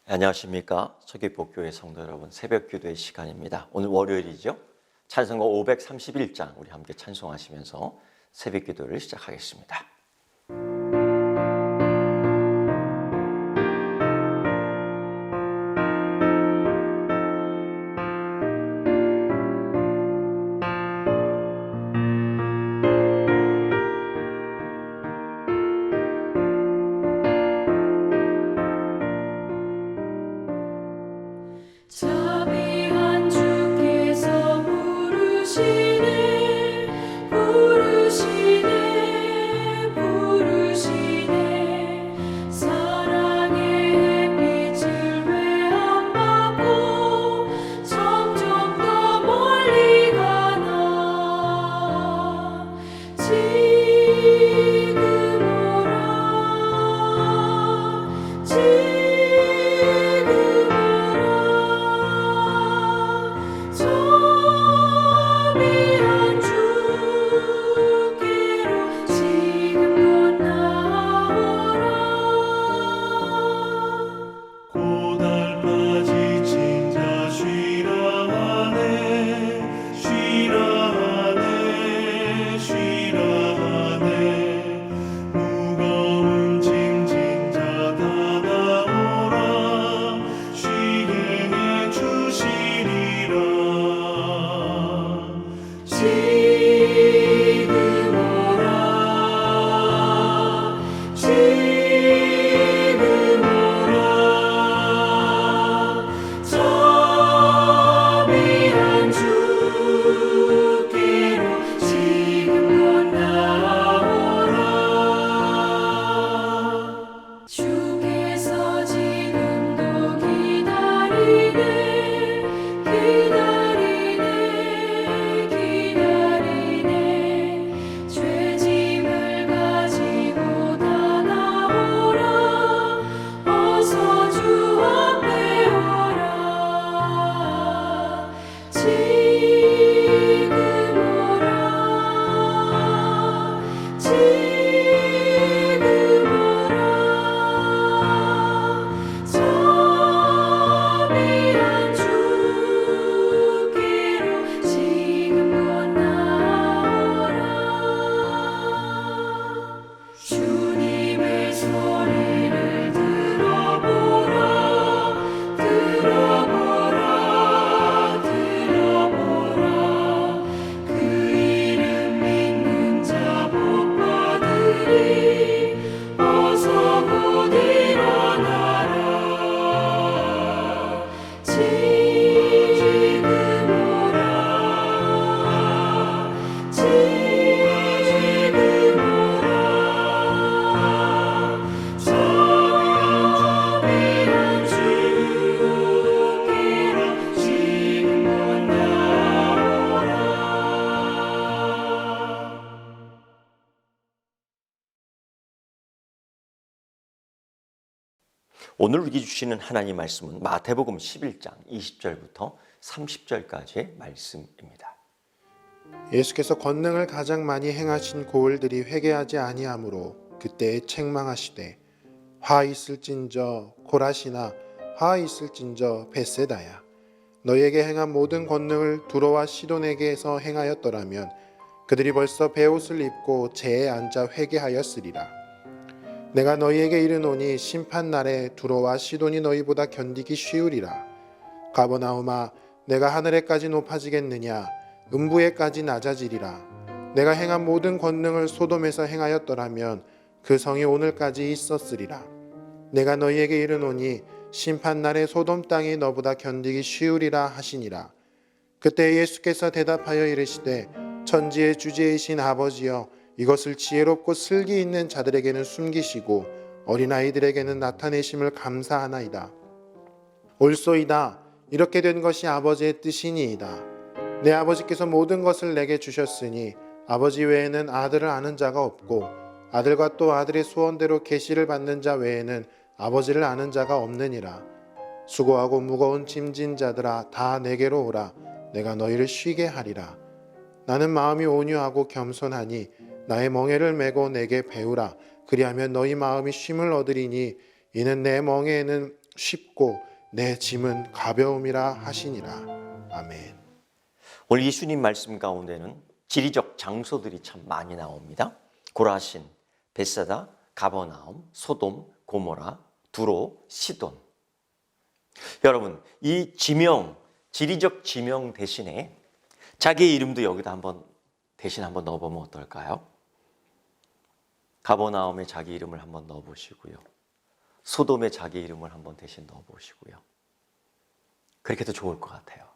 안녕하십니까. 서귀포교회 성도 여러분, 새벽기도의 시간입니다. 오늘 월요일이죠. 찬송가 531장 우리 함께 찬송하시면서 새벽기도를 시작하겠습니다. 자비한 주께서 부르시네 부르시네 부르시네 사랑의 빛을 외안받고 점점 더 멀리 가나 지금 오라 지금 자비한 주께로 지금 건너오라 고달파 지친 자 쉬라 하네 쉬라 하네 쉬라 하네 무거운 짐진 자 다 나오라 쉬게 해주시리라 지금 오라 지금 오라 자비한 주께로 지금 건너오라 주께서 지금도 기다리네 기다리네 기다리네 죄짐을 가지고 다 나오라 어서 주 앞에 오라 지금 오라 지금 오라 자비한 주께로 지금 건너오라 주님의 소리를 들어보라 들어보라 들어보라 그 이름 믿는 자 복 받으리 어서 곧 일어나라 지금 오라 지금 오라 자비한 주께로 지금 건너오라 오늘 우리에게 주시는 하나님 말씀은 마태복음 11장 20절부터 30절까지의 말씀입니다. 예수께서 권능을 가장 많이 행하신 고을들이 회개하지 아니하므로 그때에 책망하시되 화 있을진저 고라시나 화 있을진저 벳세다야 너희에게 행한 모든 권능을 두로와 시돈에게서 행하였더라면 그들이 벌써 베옷을 입고 재에 앉아 회개하였으리라. 내가 너희에게 이르노니 심판날에 두로와 시돈이 너희보다 견디기 쉬우리라. 가버나움아 내가 하늘에까지 높아지겠느냐 음부에까지 낮아지리라. 내가 행한 모든 권능을 소돔에서 행하였더라면 그 성이 오늘까지 있었으리라. 내가 너희에게 이르노니 심판날에 소돔 땅이 너보다 견디기 쉬우리라 하시니라. 그때 예수께서 대답하여 이르시되 천지의 주제이신 아버지여 이것을 지혜롭고 슬기 있는 자들에게는 숨기시고 어린아이들에게는 나타내심을 감사하나이다. 옳소이다. 이렇게 된 것이 아버지의 뜻이니이다. 내 아버지께서 모든 것을 내게 주셨으니 아버지 외에는 아들을 아는 자가 없고 아들과 또 아들의 소원대로 계시를 받는 자 외에는 아버지를 아는 자가 없느니라. 수고하고 무거운 짐진 자들아 다 내게로 오라. 내가 너희를 쉬게 하리라. 나는 마음이 온유하고 겸손하니 나의 멍에를 메고 내게 배우라. 그리하면 너희 마음이 쉼을 얻으리니 이는 내 멍에는 쉽고 내 짐은 가벼움이라 하시니라. 아멘. 오늘 예수님 말씀 가운데는 지리적 장소들이 참 많이 나옵니다. 고라신, 벳사다, 가버나움, 소돔, 고모라, 두로, 시돈. 여러분, 이 지명, 지리적 지명 대신에 자기의 이름도 여기다 대신 한번 넣어보면 어떨까요? 가버나움에 자기 이름을 한번 넣어보시고요. 소돔에 자기 이름을 한번 대신 넣어보시고요. 그렇게 해도 좋을 것 같아요.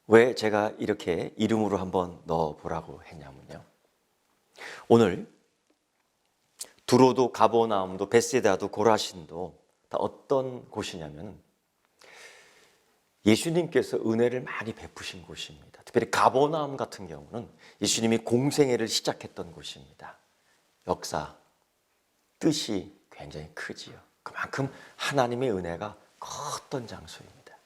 왜 제가 이렇게 이름으로 한번 넣어보라고 했냐면요. 오늘 두로도 가버나움도 벳세다도 고라신도 다 어떤 곳이냐면 예수님께서 은혜를 많이 베푸신 곳입니다. 특별히 가버나움 같은 경우는 예수님이 공생애를 시작했던 곳입니다. 역사, 뜻이 굉장히 크지요. 그만큼 하나님의 은혜가 컸던 장소입니다.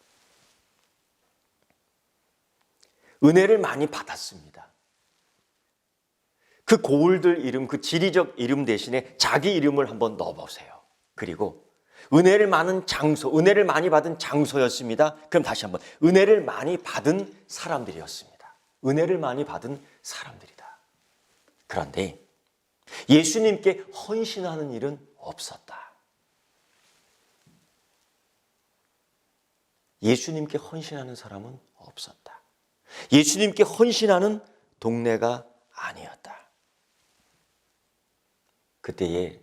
은혜를 많이 받았습니다. 그 고울들 이름, 그 지리적 이름 대신에 자기 이름을 한번 넣어보세요. 그리고 은혜를 많은 장소, 은혜를 많이 받은 장소였습니다. 그럼 다시 한번 은혜를 많이 받은 사람들이었습니다. 은혜를 많이 받은 사람들이다. 그런데 예수님께 헌신하는 일은 없었다. 예수님께 헌신하는 사람은 없었다. 예수님께 헌신하는 동네가 아니었다. 그때에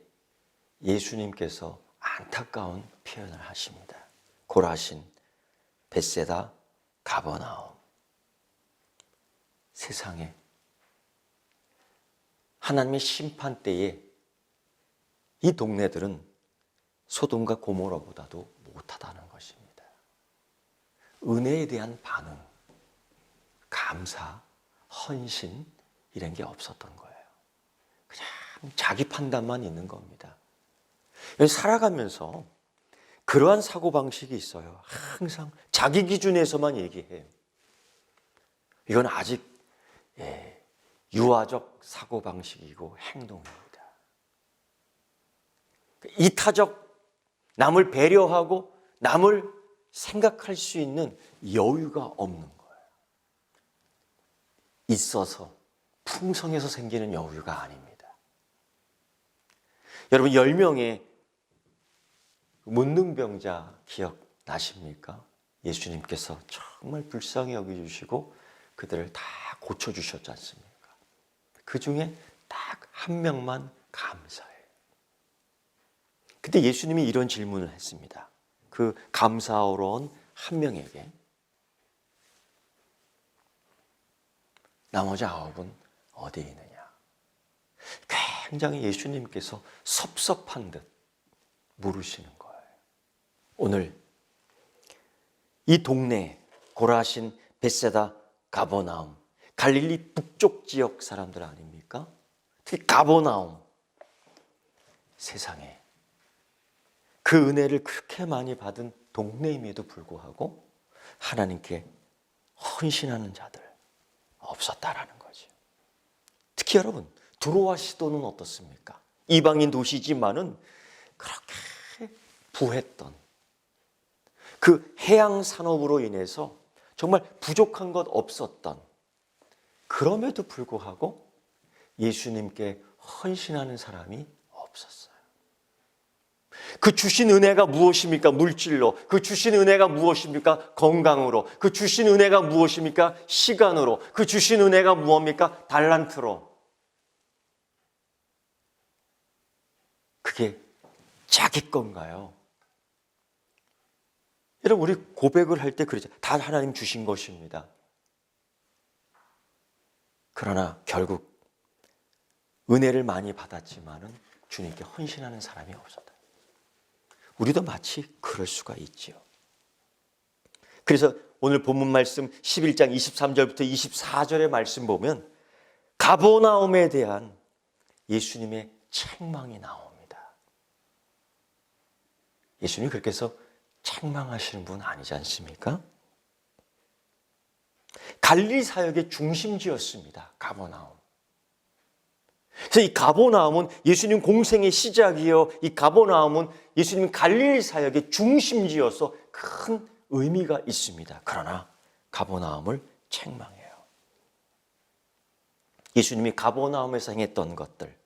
예수님께서 안타까운 표현을 하십니다. 고라신, 벳세다, 가버나움. 세상에 하나님의 심판 때에 이 동네들은 소돔과 고모라보다도 못하다는 것입니다. 은혜에 대한 반응, 감사, 헌신 이런 게 없었던 거예요. 그냥 자기 판단만 있는 겁니다. 살아가면서 그러한 사고방식이 있어요. 항상 자기 기준에서만 얘기해요. 이건 아직 유아적 사고방식이고 행동입니다. 이타적, 남을 배려하고 남을 생각할 수 있는 여유가 없는 거예요. 있어서 풍성해서 생기는 여유가 아닙니다. 여러분 10명의 문둥병자 기억나십니까? 예수님께서 정말 불쌍히 여겨주시고 그들을 다 고쳐주셨지 않습니까? 그 중에 딱 한 명만 감사해요. 그때 예수님이 이런 질문을 했습니다. 그 감사하러 온 한 명에게 나머지 9은 어디에 있느냐? 굉장히 예수님께서 섭섭한 듯 물으시는 거예요. 오늘 이 동네 고라신, 벳세다, 가버나움, 갈릴리 북쪽 지역 사람들 아닙니까? 특히 가버나움, 세상에 그 은혜를 그렇게 많이 받은 동네임에도 불구하고 하나님께 헌신하는 자들 없었다라는 거죠. 특히 여러분 두로와 시돈은 어떻습니까? 이방인 도시지만은 그렇게 부했던 그 해양 산업으로 인해서 정말 부족한 것 없었던, 그럼에도 불구하고 예수님께 헌신하는 사람이 없었어요. 그 주신 은혜가 무엇입니까? 물질로. 그 주신 은혜가 무엇입니까? 건강으로. 그 주신 은혜가 무엇입니까? 시간으로. 그 주신 은혜가 무엇입니까? 달란트로. 그게 자기 건가요? 여러분 우리 고백을 할 때 그러죠. 다 하나님 주신 것입니다. 그러나 결국 은혜를 많이 받았지만은 주님께 헌신하는 사람이 없었다. 우리도 마치 그럴 수가 있지요. 그래서 오늘 본문 말씀 11장 23절부터 24절의 말씀 보면 가버나움에 대한 예수님의 책망이 나옵니다. 예수님이 그렇게 해서 책망하시는 분 아니지 않습니까? 갈릴리 사역의 중심지였습니다. 가버나움. 그래서 이 가버나움은 예수님 공생의 시작이요, 이 가버나움은 예수님 갈릴리 사역의 중심지여서 큰 의미가 있습니다. 그러나 가버나움을 책망해요. 예수님이 가버나움에서 행했던 것들,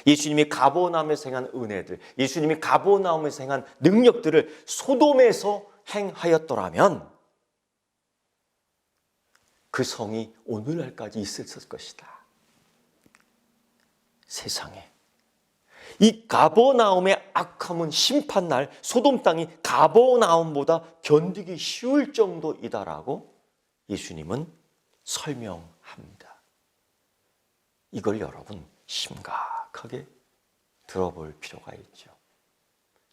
예수님이 가버나움에서 행한 은혜들, 예수님이 가버나움에서 행한 능력들을 소돔에서 행하였더라면 그 성이 오늘날까지 있었을 것이다. 세상에 이 가버나움의 악함은 심판날 소돔 땅이 가버나움보다 견디기 쉬울 정도이다라고 예수님은 설명합니다. 이걸 여러분 심각하게 들어볼 필요가 있죠.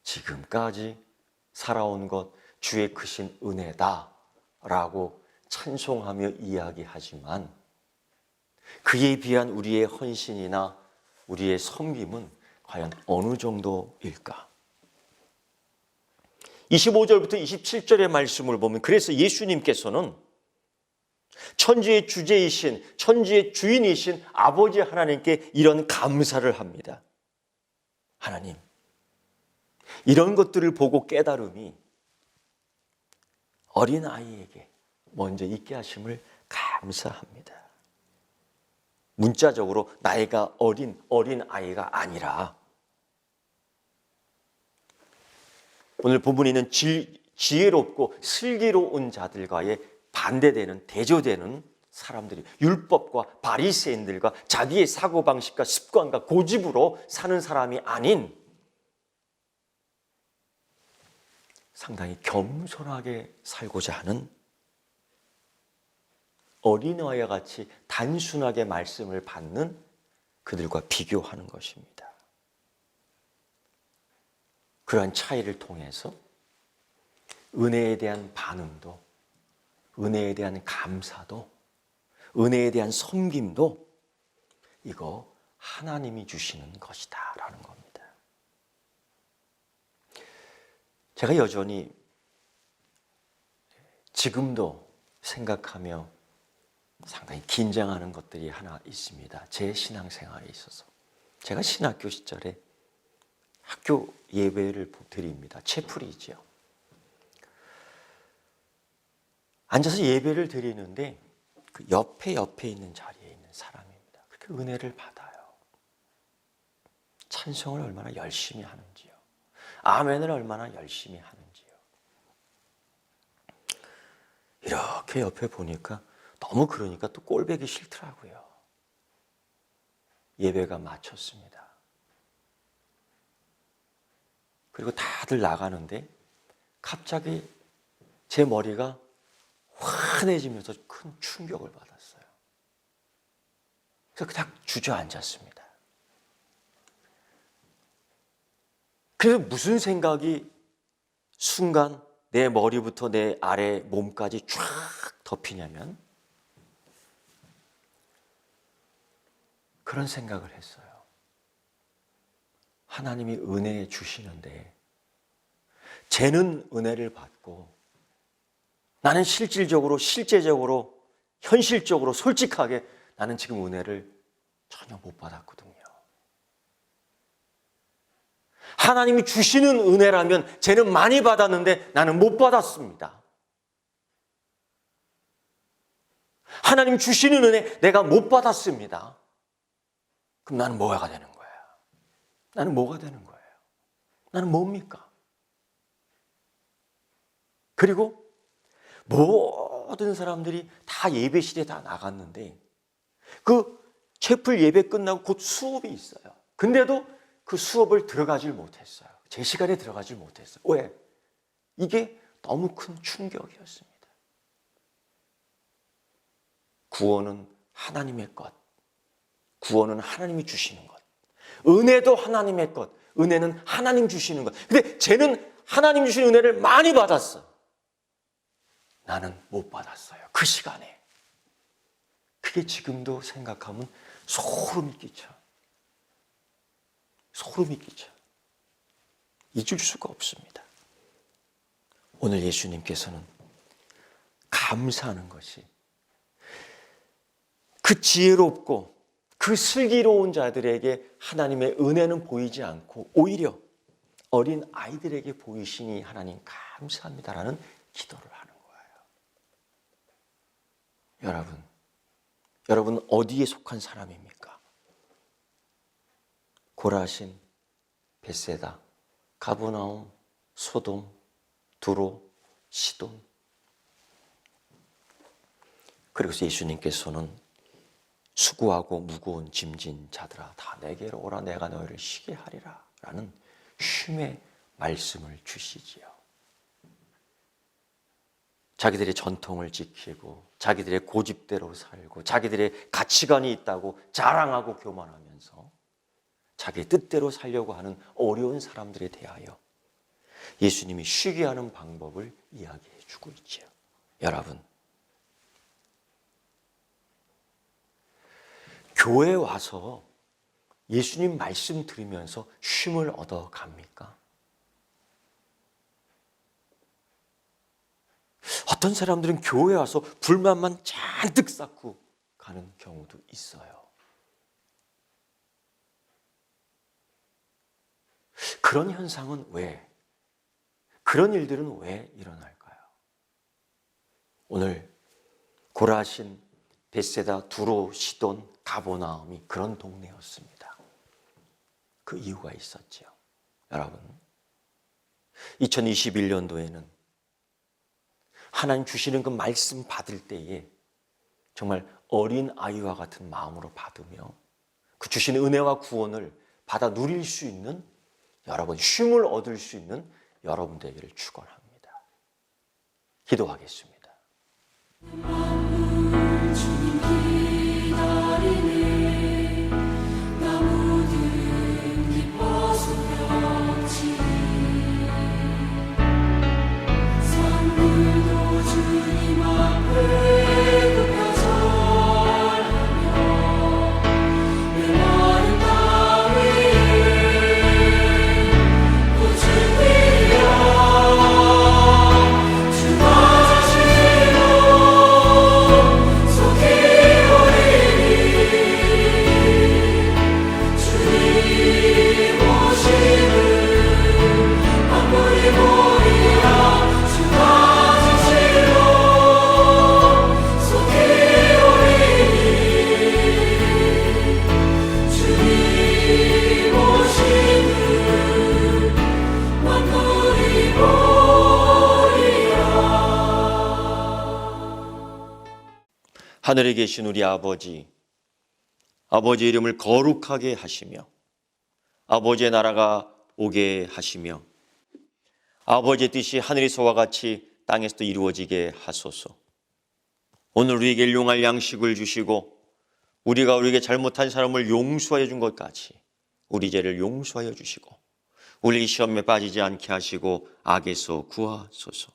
지금까지 살아온 것 주의 크신 은혜다라고 찬송하며 이야기하지만 그에 비한 우리의 헌신이나 우리의 섬김은 과연 어느 정도일까? 25절부터 27절의 말씀을 보면 그래서 예수님께서는 천지의 주제이신, 천지의 주인이신 아버지 하나님께 이런 감사를 합니다. 하나님, 이런 것들을 보고 깨달음이 어린아이에게 먼저 있게 하심을 감사합니다. 문자적으로 나이가 어린 아이가 아니라 오늘 본문에 있는 지혜롭고 슬기로운 자들과의 반대되는 대조되는 사람들이 율법과 바리새인들과 자기의 사고방식과 습관과 고집으로 사는 사람이 아닌 상당히 겸손하게 살고자 하는 어린아이와 같이 단순하게 말씀을 받는 그들과 비교하는 것입니다. 그러한 차이를 통해서 은혜에 대한 반응도, 은혜에 대한 감사도, 은혜에 대한 섬김도 이거 하나님이 주시는 것이다 라는 겁니다. 제가 여전히 지금도 생각하며 상당히 긴장하는 것들이 하나 있습니다. 제 신앙생활에 있어서. 제가 신학교 시절에 학교 예배를 드립니다. 채플이지요. 앉아서 예배를 드리는데 그 옆에 있는 자리에 있는 사람입니다. 그렇게 은혜를 받아요. 찬송을 얼마나 열심히 하는지요. 아멘을 얼마나 열심히 하는지요. 이렇게 옆에 보니까 너무 그러니까 또 꼴보기 싫더라고요. 예배가 마쳤습니다. 그리고 다들 나가는데 갑자기 제 머리가 환해지면서 큰 충격을 받았어요. 그래서 그냥 주저앉았습니다. 그래서 무슨 생각이 순간 내 머리부터 내 아래 몸까지 쫙 덮이냐면 그런 생각을 했어요. 하나님이 은혜 주시는데 쟤는 은혜를 받고 나는 실제적으로 현실적으로 솔직하게 나는 지금 은혜를 전혀 못 받았거든요. 하나님이 주시는 은혜라면 쟤는 많이 받았는데 나는 못 받았습니다. 하나님 주시는 은혜 내가 못 받았습니다. 그럼 나는 뭐가 되는 거야? 나는 뭐가 되는 거예요? 나는 뭡니까? 그리고 모든 사람들이 다 예배실에 다 나갔는데 그 채플 예배 끝나고 곧 수업이 있어요. 근데도 그 수업을 들어가질 못했어요. 제 시간에 들어가질 못했어요. 왜? 이게 너무 큰 충격이었습니다. 구원은 하나님의 것. 구원은 하나님이 주시는 것. 은혜도 하나님의 것. 은혜는 하나님 주시는 것. 근데 쟤는 하나님 주신 은혜를 많이 받았어. 나는 못 받았어요. 그 시간에. 그게 지금도 생각하면 소름이 끼쳐. 소름이 끼쳐. 잊을 수가 없습니다. 오늘 예수님께서는 감사하는 것이 그 지혜롭고 그 슬기로운 자들에게 하나님의 은혜는 보이지 않고 오히려 어린 아이들에게 보이시니 하나님 감사합니다라는 기도를 하는 거예요. 여러분 어디에 속한 사람입니까? 고라신, 벳세다, 가버나움, 소돔, 두로, 시돈. 그래서 예수님께서는 수고하고 무거운 짐진 자들아 다 내게로 오라 내가 너희를 쉬게 하리라 라는 쉼의 말씀을 주시지요. 자기들의 전통을 지키고 자기들의 고집대로 살고 자기들의 가치관이 있다고 자랑하고 교만하면서 자기 뜻대로 살려고 하는 어려운 사람들에 대하여 예수님이 쉬게 하는 방법을 이야기해 주고 있지요. 여러분, 교회에 와서 예수님 말씀 들으면서 쉼을 얻어 갑니까? 어떤 사람들은 교회에 와서 불만만 잔뜩 쌓고 가는 경우도 있어요. 그런 현상은 그런 일들은 왜 일어날까요? 오늘 고라신, 벳세다, 두로, 시돈, 가버나움이 그런 동네였습니다. 그 이유가 있었죠. 여러분, 2021년도에는 하나님 주시는 그 말씀 받을 때에 정말 어린 아이와 같은 마음으로 받으며 그 주시는 은혜와 구원을 받아 누릴 수 있는 여러분, 쉼을 얻을 수 있는 여러분들에게를 축원합니다. 기도하겠습니다. 주님 기다리네 나 모든 기뻐 소렵지 산들도 주님 앞에 굽혀 절하며 내 마른 땅 위에 꽃을 피려 주 맞으시고 속히 오리니 주님 오심을 만물이 보리라 주 맞으시고 속히 오리니 주님 오심을 만물이 보리라. 하늘에 계신 우리 아버지의 이름을 거룩하게 하시며 아버지의 나라가 오게 하시며 아버지의 뜻이 하늘에서와 같이 땅에서도 이루어지게 하소서. 오늘 우리에게 일용할 양식을 주시고 우리가 우리에게 잘못한 사람을 용서하여 준 것 같이 우리 죄를 용서하여 주시고 우리 시험에 빠지지 않게 하시고 악에서 구하소서.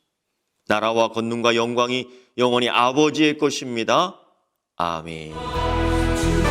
나라와 권능과 영광이 영원히 아버지의 것입니다. 아멘. 주